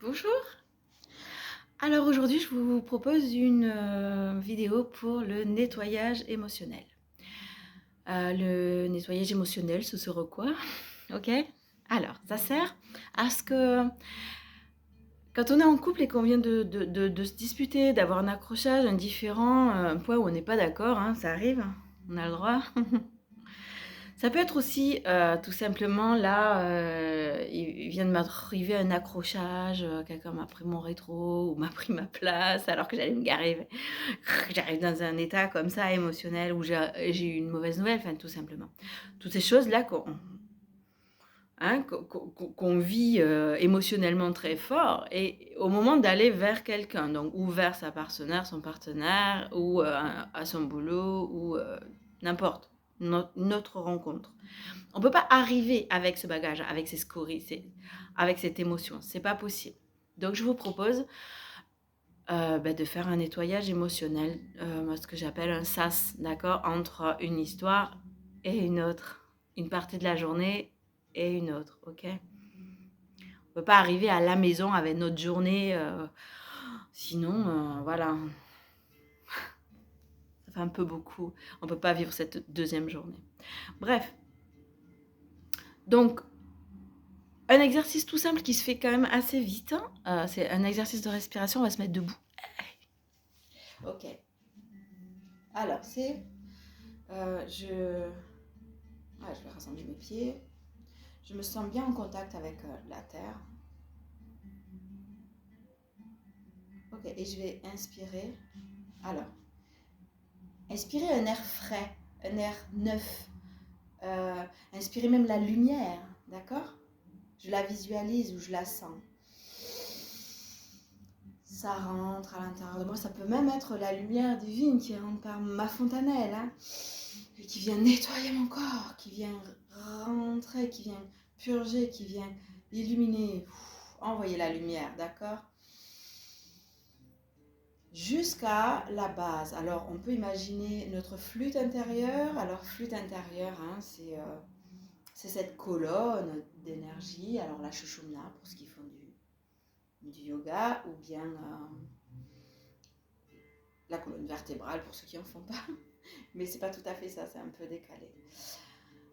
Bonjour. Alors aujourd'hui, je vous propose une vidéo pour le nettoyage émotionnel. Le nettoyage émotionnel, ce sera quoi? Ok? Alors, ça sert à ce que quand on est en couple et qu'on vient de se disputer, d'avoir un accrochage, un différend, un point où on n'est pas d'accord, hein, ça arrive, on a le droit. Ça peut être aussi tout simplement là, il vient de m'arriver un accrochage, quelqu'un m'a pris mon rétro ou m'a pris ma place alors que j'allais me garer. J'arrive dans un état comme ça émotionnel où j'ai eu une mauvaise nouvelle, enfin tout simplement. Toutes ces choses-là qu'on vit émotionnellement très fort et au moment d'aller vers quelqu'un, donc ou vers sa partenaire, son partenaire, ou à son boulot, ou n'importe, notre rencontre. On ne peut pas arriver avec ce bagage, avec ces scories, avec cette émotion. C'est pas possible. Donc, je vous propose de faire un nettoyage émotionnel, ce que j'appelle un sas, d'accord, entre une histoire et une autre, une partie de la journée et une autre, ok? On peut pas arriver à la maison avec notre journée, sinon, voilà, ça fait un peu beaucoup. On peut pas vivre cette deuxième journée. Bref, donc un exercice tout simple qui se fait quand même assez vite, hein. C'est un exercice de respiration, on va se mettre debout. Ok. Alors, je vais rassembler mes pieds. Je me sens bien en contact avec la terre. Ok, et je vais inspirer. Alors, inspirer un air frais, un air neuf. Inspirer même la lumière, d'accord? Je la visualise ou je la sens. Ça rentre à l'intérieur de moi. Ça peut même être la lumière divine qui rentre par ma fontanelle, hein, et qui vient nettoyer mon corps, qui vient rentrer, qui vient purger, qui vient illuminer. Envoyer la lumière, d'accord? Jusqu'à la base. Alors, on peut imaginer notre flûte intérieure. Alors, flûte intérieure, hein, c'est cette colonne d'énergie. Alors, la Shushumna, pour ceux qui font du yoga, ou bien la colonne vertébrale, pour ceux qui n'en font pas. Mais c'est pas tout à fait ça, c'est un peu décalé.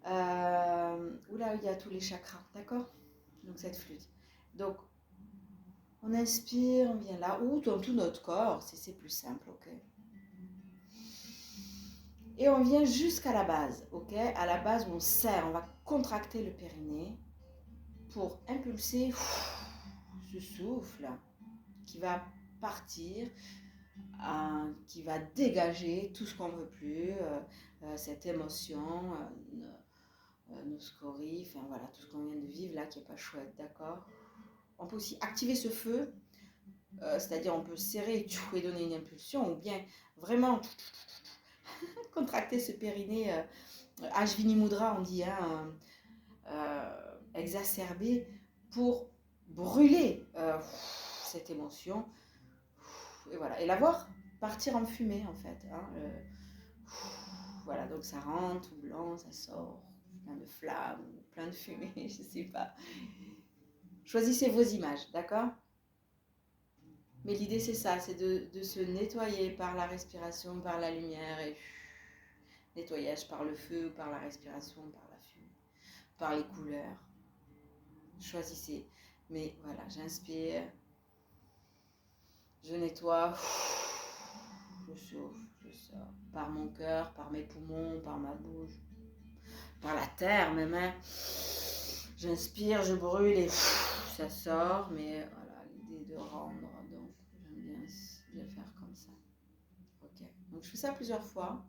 Où là, il y a tous les chakras, d'accord? Donc, cette flûte. Donc, on inspire, on vient là, ou dans tout notre corps, c'est plus simple, ok? Et on vient jusqu'à la base, ok? À la base où on serre, on va contracter le périnée pour impulser ce souffle qui va partir, qui va dégager tout ce qu'on ne veut plus, cette émotion, nos scories, enfin voilà, tout ce qu'on vient de vivre là qui n'est pas chouette, d'accord? On peut aussi activer ce feu, c'est-à-dire on peut serrer et donner une impulsion, ou bien vraiment contracter ce périnée. Ashvini Mudra, on dit, hein, exacerbé pour brûler cette émotion. Et voilà, et la voir partir en fumée en fait. Hein, voilà, donc ça rentre tout blanc, ça sort, plein de flammes, plein de fumée, je sais pas. Choisissez vos images, d'accord? Mais l'idée c'est ça, c'est de se nettoyer par la respiration, par la lumière, et nettoyage par le feu, par la respiration, par la fumée, par les couleurs. Choisissez. Mais voilà, j'inspire, je nettoie, je souffle, je sors. Par mon cœur, par mes poumons, par ma bouche, par la terre même. Hein. J'inspire, je brûle et ça sort. Mais voilà, l'idée de rendre, donc j'aime bien le faire comme ça. Ok, donc je fais ça plusieurs fois.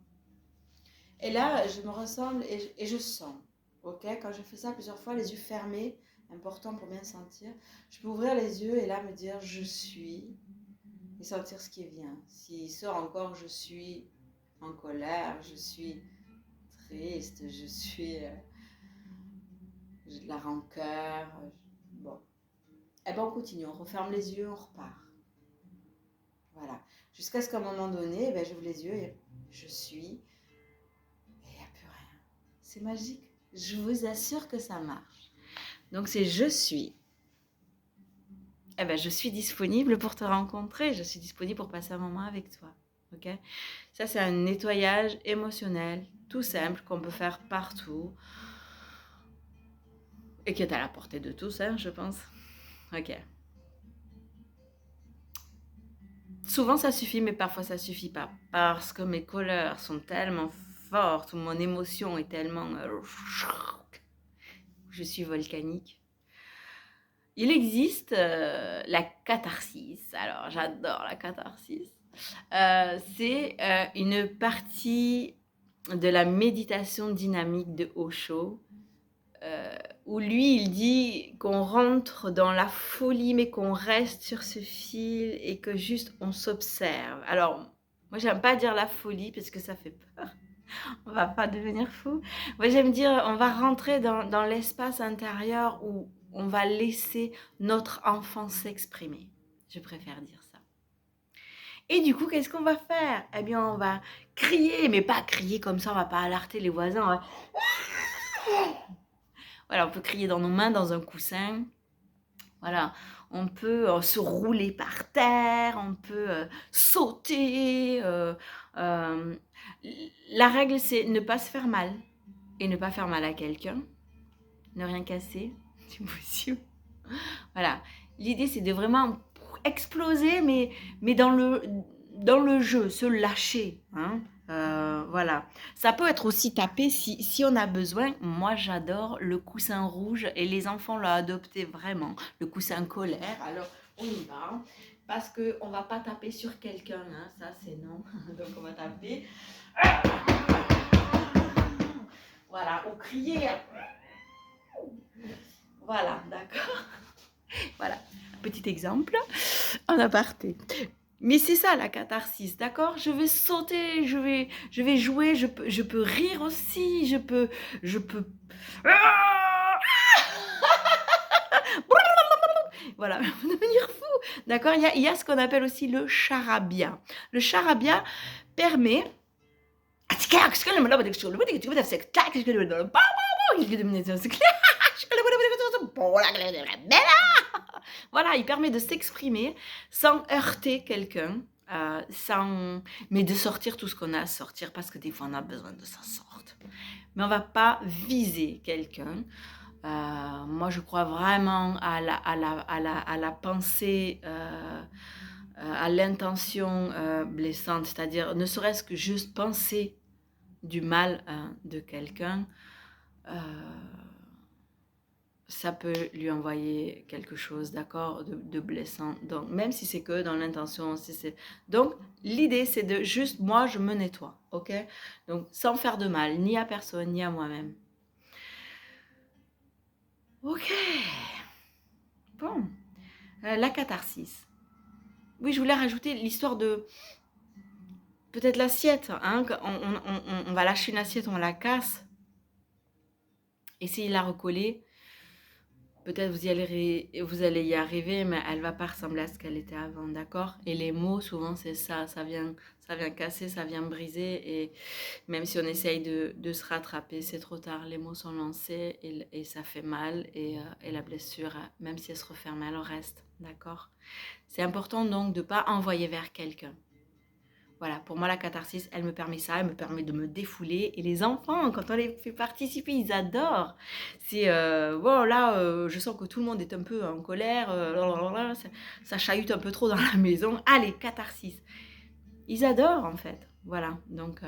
Et là, je me ressemble et je sens. Ok, quand je fais ça plusieurs fois, les yeux fermés, important pour bien sentir, je peux ouvrir les yeux et là me dire je suis et sentir ce qui vient. S'il sort encore je suis en colère, je suis triste, je suis j'ai de la rancœur. Bon, et ben on continue, on referme les yeux, on repart. Voilà, jusqu'à ce qu'à un moment donné, ben, j'ouvre les yeux et je suis. Il n'y a plus rien. C'est magique. Je vous assure que ça marche. Donc c'est je suis. eh ben, je suis disponible pour te rencontrer, je suis disponible pour passer un moment avec toi. Ok? Ça, c'est un nettoyage émotionnel tout simple qu'on peut faire partout et qui est à la portée de tous, hein, je pense. Ok. Souvent, ça suffit, mais parfois, ça suffit pas. Parce que mes couleurs sont tellement fortes, ou mon émotion est tellement... je suis volcanique. Il existe la catharsis. Alors, j'adore la catharsis. C'est une partie de la méditation dynamique de Osho, où lui, il dit qu'on rentre dans la folie, mais qu'on reste sur ce fil et que juste on s'observe. Alors, moi, j'aime pas dire la folie parce que ça fait peur. On va pas devenir fou. Moi, j'aime dire on va rentrer dans l'espace intérieur où on va laisser notre enfant s'exprimer. Je préfère dire ça. Et du coup, qu'est-ce qu'on va faire? Eh bien, on va crier, mais pas crier comme ça, on va pas alerter les voisins. Voilà, on peut crier dans nos mains, dans un coussin. Voilà, on peut se rouler par terre, on peut sauter. La règle, c'est ne pas se faire mal et ne pas faire mal à quelqu'un. Ne rien casser, c'est possible. Voilà, l'idée, c'est de vraiment exploser, mais dans le jeu, se lâcher. Hein. Voilà. Ça peut être aussi tapé si on a besoin. Moi, j'adore le coussin rouge et les enfants l'ont adopté vraiment. Le coussin colère. Alors, on y va. Parce qu'on ne va pas taper sur quelqu'un. Hein. Ça, c'est non. Donc, on va taper. Voilà, ou crier. Voilà, d'accord. Voilà, petit exemple en aparté. Mais c'est ça la catharsis, d'accord? Je vais sauter, je vais jouer, je peux rire aussi, je peux... Voilà, devenir fou, d'accord? Il y a ce qu'on appelle aussi le charabia. Le charabia permet... Voilà, il permet de s'exprimer sans heurter quelqu'un, mais de sortir tout ce qu'on a à sortir parce que des fois on a besoin de ça sorte. Mais on ne va pas viser quelqu'un. Moi, je crois vraiment à la pensée, à l'intention blessante, c'est-à-dire ne serait-ce que juste penser du mal de quelqu'un. Ça peut lui envoyer quelque chose, d'accord, de blessant. Donc, même si c'est que dans l'intention, donc, l'idée, c'est de juste, moi, je me nettoie, ok? Donc, sans faire de mal, ni à personne, ni à moi-même. Ok. Bon. La catharsis. Oui, je voulais rajouter l'histoire de... Peut-être l'assiette, hein? On va lâcher une assiette, on la casse. Essayez de la recoller. Peut-être vous allez y arriver, mais elle va pas ressembler à ce qu'elle était avant, d'accord? Et les mots, souvent, c'est ça, ça vient casser, ça vient briser, et même si on essaye de se rattraper, c'est trop tard, les mots sont lancés, et ça fait mal, et la blessure, même si elle se referme, elle reste, d'accord? C'est important donc de ne pas envoyer vers quelqu'un. Voilà, pour moi, la catharsis, elle me permet ça, elle me permet de me défouler. Et les enfants, quand on les fait participer, ils adorent. C'est, bon, là, je sens que tout le monde est un peu en colère, ça chahute un peu trop dans la maison. Allez, catharsis. Ils adorent, en fait. Voilà, donc,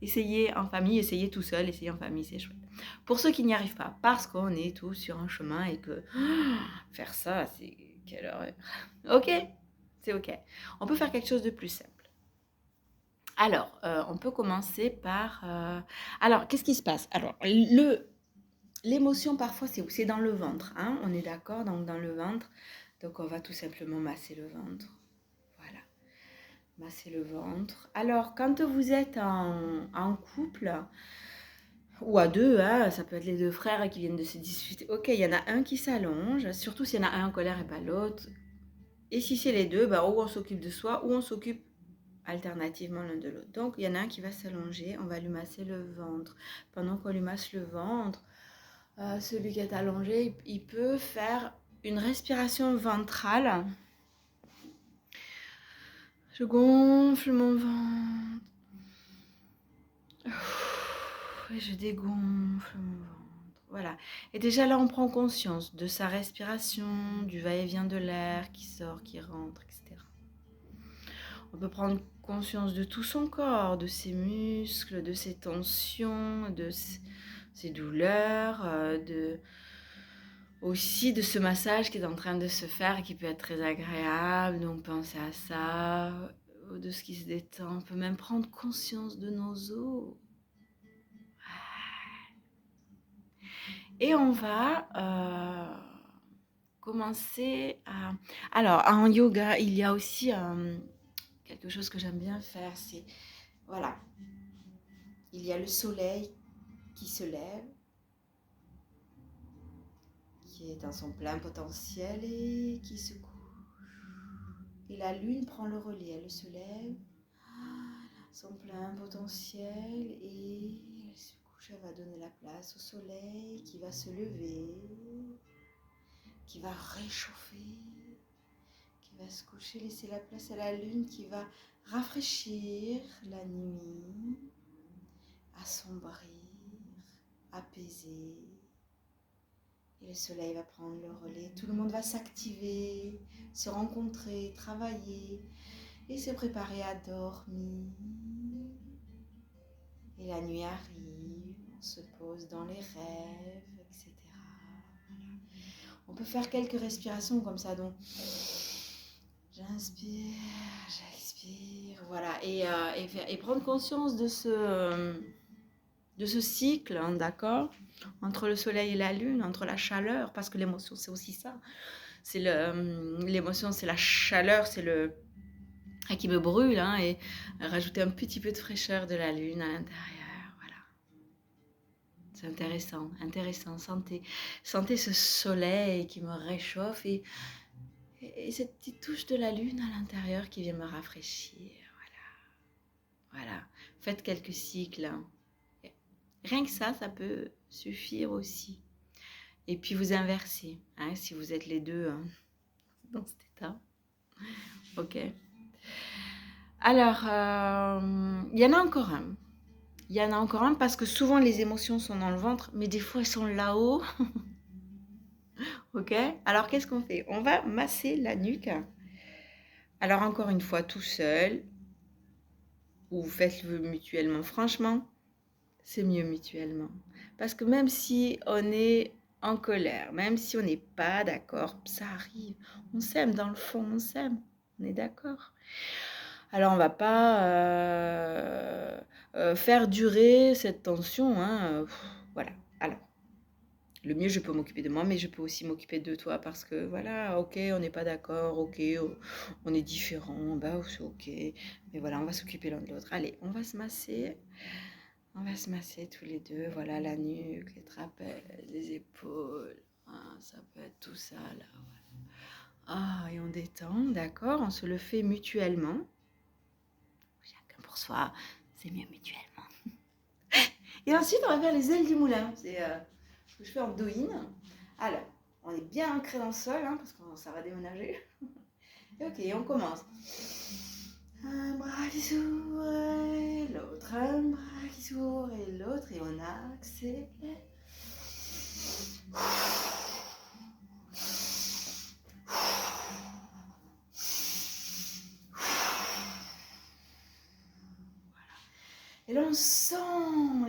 essayez en famille, essayez tout seul, essayez en famille, c'est chouette. Pour ceux qui n'y arrivent pas, parce qu'on est tous sur un chemin et que faire ça, c'est quelle horreur. Ok, c'est ok. On peut faire quelque chose de plus simple. Alors, on peut commencer par... Alors, qu'est-ce qui se passe? Alors, l'émotion, parfois, c'est dans le ventre. Hein, on est d'accord, donc dans le ventre. Donc, on va tout simplement masser le ventre. Voilà, masser le ventre. Alors, quand vous êtes en couple, ou à deux, hein, ça peut être les deux frères qui viennent de se disputer. Ok, il y en a un qui s'allonge, surtout s'il y en a un en colère et pas l'autre. Et si c'est les deux, bah, ou on s'occupe de soi, ou on s'occupe alternativement l'un de l'autre. Donc, il y en a un qui va s'allonger, on va lui masser le ventre. Pendant qu'on lui masse le ventre, celui qui est allongé, il peut faire une respiration ventrale. Je gonfle mon ventre. Et je dégonfle mon ventre. Voilà. Et déjà là, on prend conscience de sa respiration, du va-et-vient de l'air qui sort, qui rentre, etc. On peut prendre conscience de tout son corps, de ses muscles, de ses tensions, de ses douleurs, aussi de ce massage qui est en train de se faire et qui peut être très agréable. Donc pensez à ça, de ce qui se détend. On peut même prendre conscience de nos os. Et on va commencer à... Alors, en yoga, il y a aussi quelque chose que j'aime bien faire, c'est... Voilà. Il y a le soleil qui se lève, qui est dans son plein potentiel et qui se couche. Et la lune prend le relais, elle se lève, son plein potentiel, et elle se couche, elle va donner la place au soleil qui va se lever, qui va réchauffer, qui va se coucher, laisser la place à la lune qui va rafraîchir la nuit, assombrir, apaiser. Et le soleil va prendre le relais. Tout le monde va s'activer, se rencontrer, travailler et se préparer à dormir. Et la nuit arrive, on se pose dans les rêves, etc. Voilà. On peut faire quelques respirations comme ça. Donc, j'inspire, j'expire. Voilà. Et prendre conscience de ce cycle, hein, d'accord, entre le soleil et la lune, entre la chaleur, parce que l'émotion, c'est aussi ça. C'est l'émotion, c'est la chaleur, c'est le qui me brûle, hein, et rajouter un petit peu de fraîcheur de la lune à l'intérieur. Voilà. C'est intéressant, intéressant. Sentez ce soleil qui me réchauffe et cette petite touche de la lune à l'intérieur qui vient me rafraîchir. Voilà. Voilà. Faites quelques cycles. Hein. Rien que ça peut suffire aussi. Et puis vous inversez, hein, si vous êtes les deux hein, dans cet état. Ok. Alors, il y en a encore un. Il y en a encore un parce que souvent les émotions sont dans le ventre, mais des fois elles sont là-haut. Ok. Alors qu'est-ce qu'on fait? On va masser la nuque. Alors encore une fois, tout seul. Ou faites-le mutuellement. Franchement, c'est mieux mutuellement. Parce que même si on est en colère, même si on n'est pas d'accord, ça arrive. On s'aime dans le fond, on s'aime. On est d'accord. Alors on va pas faire durer cette tension. Hein. Voilà. Alors, le mieux, je peux m'occuper de moi, mais je peux aussi m'occuper de toi parce que voilà, ok, on n'est pas d'accord, ok, on est différent, bah c'est ok. Mais voilà, on va s'occuper l'un de l'autre. Allez, on va se masser. On va se masser tous les deux, voilà, la nuque, les trapèzes, les épaules, ah, ça peut être tout ça, là, voilà. Ah, et on détend, d'accord, on se le fait mutuellement. Chacun pour soi, c'est mieux mutuellement. Et ensuite, on va faire les ailes du moulin, c'est ce que je fais en douyin. Alors, on est bien ancré dans le sol, hein, parce que ça va déménager. Et ok, on commence. Un bras qui s'ouvre et l'autre, un bras qui s'ouvre et l'autre, et on accélère. Et là, on sent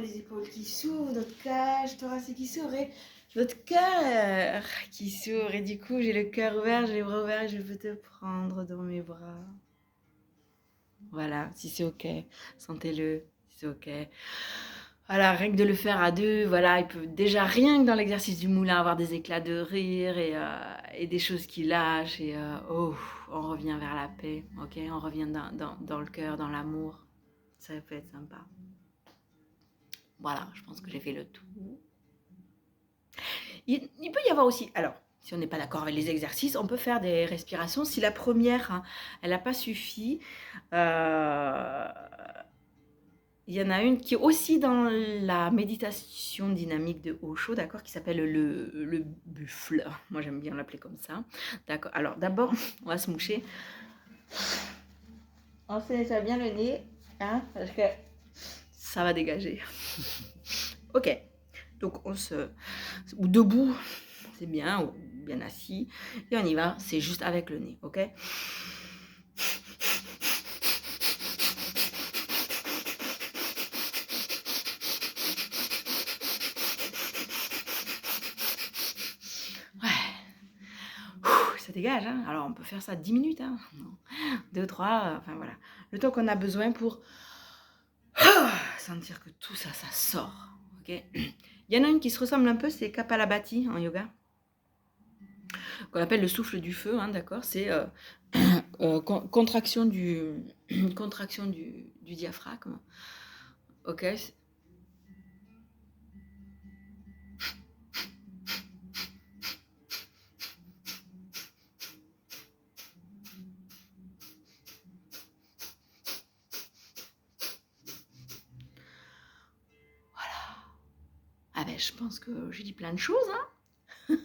les épaules qui s'ouvrent, notre cage thoracique qui s'ouvre et notre cœur qui s'ouvre. Et du coup, j'ai le cœur ouvert, j'ai les bras ouverts et je peux te prendre dans mes bras. Voilà, si c'est ok, sentez-le, si c'est ok. Voilà, rien que de le faire à deux, voilà, il peut déjà rien que dans l'exercice du moulin avoir des éclats de rire et des choses qui lâchent et oh, on revient vers la paix, ok, on revient dans le cœur, dans l'amour, ça peut être sympa. Voilà, je pense que j'ai fait le tout. Il peut y avoir aussi, alors, si on n'est pas d'accord avec les exercices, on peut faire des respirations. Si la première, hein, elle n'a pas suffi, il y en a une qui est aussi dans la méditation dynamique de Osho, d'accord, qui s'appelle le buffle. Moi, j'aime bien l'appeler comme ça. D'accord. Alors, d'abord, on va se moucher. On se nettoie bien le nez, hein, parce que ça va dégager. Ok. Donc, on se... Ou debout, c'est bien, ou bien assis. Et on y va, c'est juste avec le nez, ok? Ça dégage, hein. Alors on peut faire ça 10 minutes, hein. 2, 3, enfin voilà. Le temps qu'on a besoin pour sentir que tout ça, ça sort. Ok. Il y en a une qui se ressemble un peu, c'est Kapalabhati en yoga, qu'on appelle le souffle du feu, hein, d'accord. C'est contraction contraction du diaphragme. Ok. Ah ben, je pense que j'ai dit plein de choses, hein.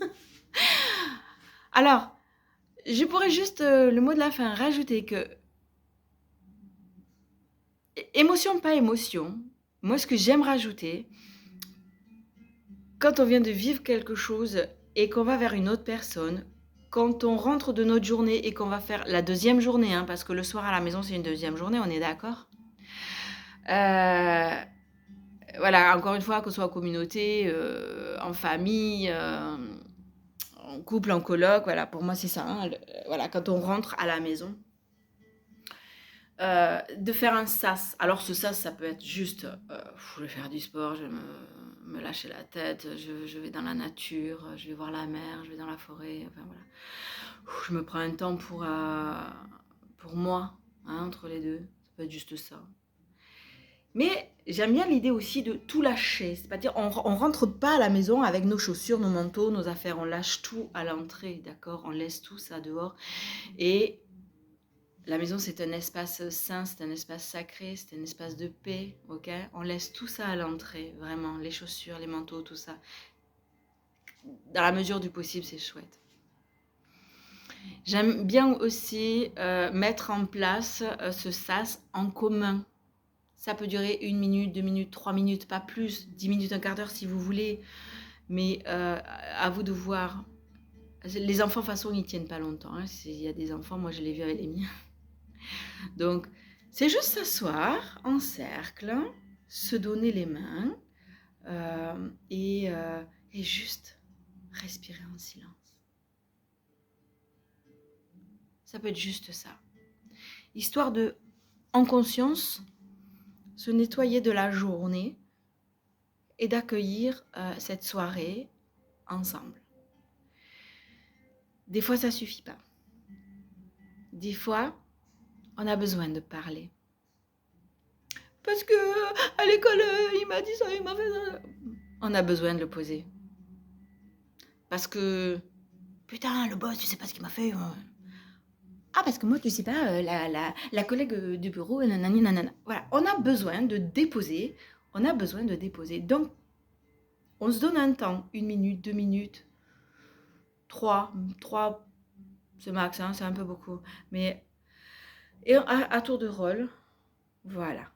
Alors, je pourrais juste, le mot de la fin, rajouter que émotion, pas émotion. Moi, ce que j'aime rajouter, quand on vient de vivre quelque chose et qu'on va vers une autre personne, quand on rentre de notre journée et qu'on va faire la deuxième journée, hein, parce que le soir à la maison, c'est une deuxième journée, on est d'accord? Voilà, encore une fois, que ce soit en communauté, en famille, en couple, en coloc, voilà, pour moi c'est ça, hein, voilà, quand on rentre à la maison, de faire un sas. Alors ce sas, ça peut être juste, je vais faire du sport, je vais me lâcher la tête, je vais dans la nature, je vais voir la mer, je vais dans la forêt, enfin voilà. Je me prends un temps pour moi, hein, entre les deux, ça peut être juste ça. Mais j'aime bien l'idée aussi de tout lâcher, c'est-à-dire on rentre pas à la maison avec nos chaussures, nos manteaux, nos affaires, on lâche tout à l'entrée, d'accord? On laisse tout ça dehors. Et la maison, c'est un espace saint, c'est un espace sacré, c'est un espace de paix, ok? On laisse tout ça à l'entrée, vraiment, les chaussures, les manteaux, tout ça. Dans la mesure du possible, c'est chouette. J'aime bien aussi mettre en place ce sas en commun. Ça peut durer 1 minute, 2 minutes, 3 minutes, pas plus, 10 minutes, un quart d'heure si vous voulez. Mais à vous de voir. Les enfants, de toute façon, ils ne tiennent pas longtemps, hein. Il y a des enfants, moi je l'ai vu avec les miens. Donc, c'est juste s'asseoir en cercle, se donner les mains et juste respirer en silence. Ça peut être juste ça. Histoire de, en conscience, se nettoyer de la journée et d'accueillir cette soirée ensemble. Des fois, ça ne suffit pas. Des fois, on a besoin de parler. Parce que à l'école, il m'a dit ça, il m'a fait ça. On a besoin de le poser. Parce que, putain, le boss, tu sais pas ce qu'il m'a fait. Ah, parce que moi, tu sais pas, la collègue du bureau, nanani, nanana. Voilà, on a besoin de déposer. On a besoin de déposer. Donc, on se donne un temps, 1 minute, 2 minutes, 3, c'est max, hein, c'est un peu beaucoup. Mais, et à tour de rôle, voilà.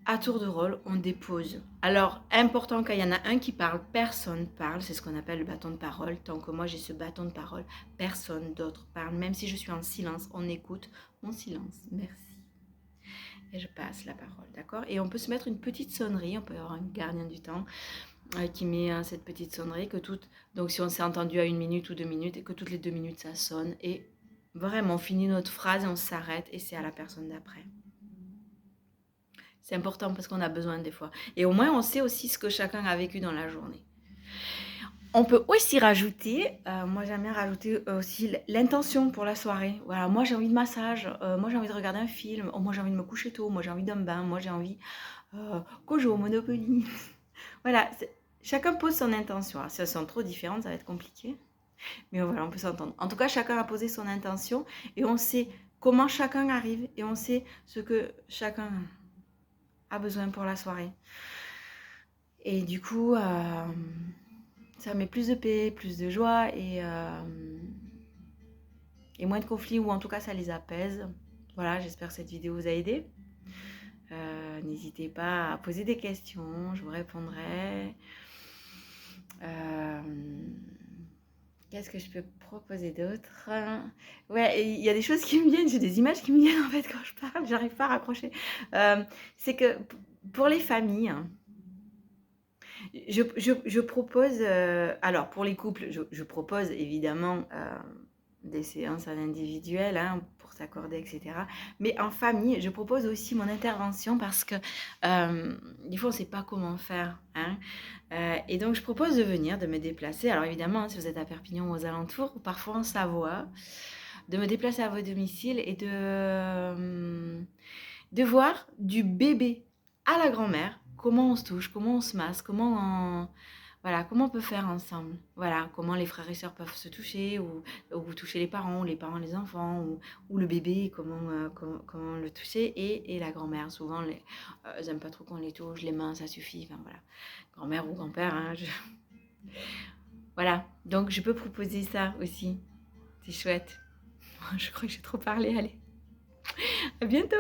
À tour de rôle, on dépose. Alors, important, quand il y en a un qui parle, personne parle. C'est ce qu'on appelle le bâton de parole. Tant que moi, j'ai ce bâton de parole, personne d'autre parle. Même si je suis en silence, on écoute mon silence. Merci. Et je passe la parole, d'accord? Et on peut se mettre une petite sonnerie. On peut avoir un gardien du temps qui met cette petite sonnerie. Donc, si on s'est entendu à 1 minute ou 2 minutes, et que toutes les 2 minutes, ça sonne. Et vraiment, on finit notre phrase et on s'arrête. Et c'est à la personne d'après. C'est important parce qu'on a besoin des fois. Et au moins, on sait aussi ce que chacun a vécu dans la journée. On peut aussi rajouter, moi j'aime bien rajouter aussi l'intention pour la soirée. Voilà, moi j'ai envie de massage, moi j'ai envie de regarder un film, moi j'ai envie de me coucher tôt, moi j'ai envie d'un bain, moi j'ai envie qu'on joue au Monopoly. Voilà, chacun pose son intention. Alors, si elles sont trop différentes, ça va être compliqué. Mais voilà, on peut s'entendre. En tout cas, chacun a posé son intention et on sait comment chacun arrive et on sait ce que chacun a besoin pour la soirée. Et du coup, ça met plus de paix, plus de joie et moins de conflits, ou en tout cas ça les apaise. Voilà, j'espère que cette vidéo vous a aidé. N'hésitez pas à poser des questions, je vous répondrai. Qu'est-ce que je peux proposer d'autre? Ouais, il y a des choses qui me viennent, j'ai des images qui me viennent en fait quand je parle, j'arrive pas à raccrocher. C'est que pour les familles, je propose, alors pour les couples, je propose évidemment des séances en individuel pour s'accorder, etc. Mais en famille, je propose aussi mon intervention parce que des fois on ne sait pas comment faire. Et donc je propose de venir, de me déplacer. Alors évidemment, si vous êtes à Perpignan ou aux alentours, ou parfois en Savoie, de me déplacer à votre domicile et de voir du bébé à la grand-mère, comment on se touche, comment on se masse, comment on peut faire ensemble. Voilà, comment les frères et sœurs peuvent se toucher, ou toucher les parents les enfants, ou le bébé, comment le toucher, et la grand-mère. Souvent, ils n'aiment pas trop qu'on les touche, les mains, ça suffit. Enfin voilà, grand-mère ou grand-père. Voilà, donc je peux proposer ça aussi. C'est chouette. Je crois que j'ai trop parlé, allez. À bientôt!